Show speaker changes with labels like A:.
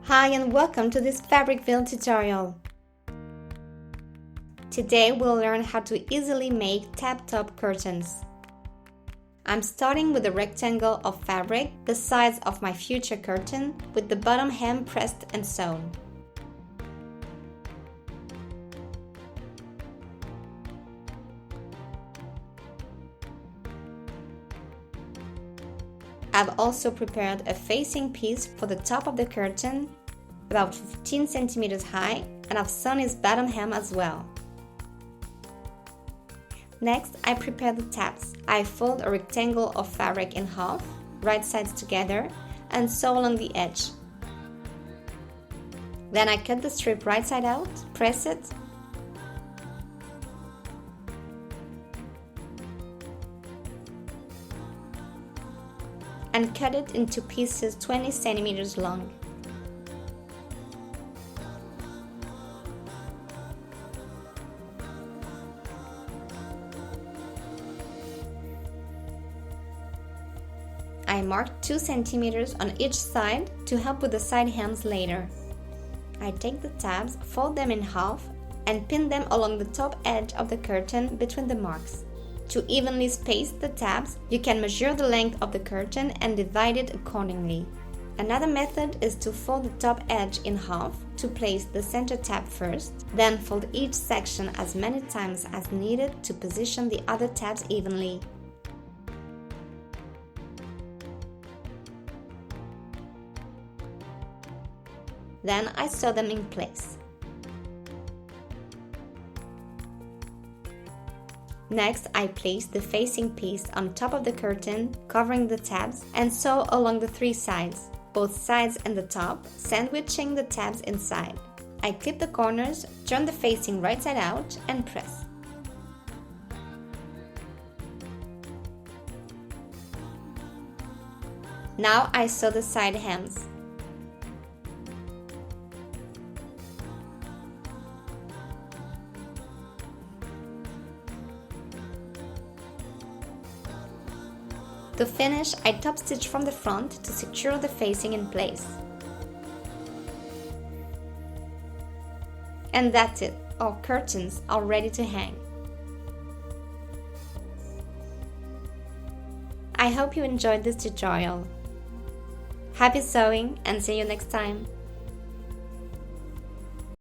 A: Hi and welcome to this Fabricville tutorial. Today we'll learn how to easily make tab top curtains. I'm starting with a rectangle of fabric the size of my future curtain with the bottom hem pressed and sewn. I've also prepared a facing piece for the top of the curtain, about 15 centimeters high, and I've sewn its bottom hem as well. Next, I prepare the tabs. I fold a rectangle of fabric in half, right sides together, and sew along the edge. Then I cut the strip right side out, press it, and cut it into pieces 20 centimeters long. I marked 2 centimeters on each side to help with the side hems later. I take the tabs, fold them in half, and pin them along the top edge of the curtain between the marks. To evenly space the tabs, you can measure the length of the curtain and divide it accordingly. Another method is to fold the top edge in half to place the center tab first, then fold each section as many times as needed to position the other tabs evenly. Then I sew them in place. Next, I place the facing piece on top of the curtain, covering the tabs, and sew along the 3 sides, both sides and the top, sandwiching the tabs inside. I clip the corners, turn the facing right side out, and press. Now I sew the side hems. To finish, I top stitch from the front to secure the facing in place. And that's it, our curtains are ready to hang. I hope you enjoyed this tutorial. Happy sewing and see you next time!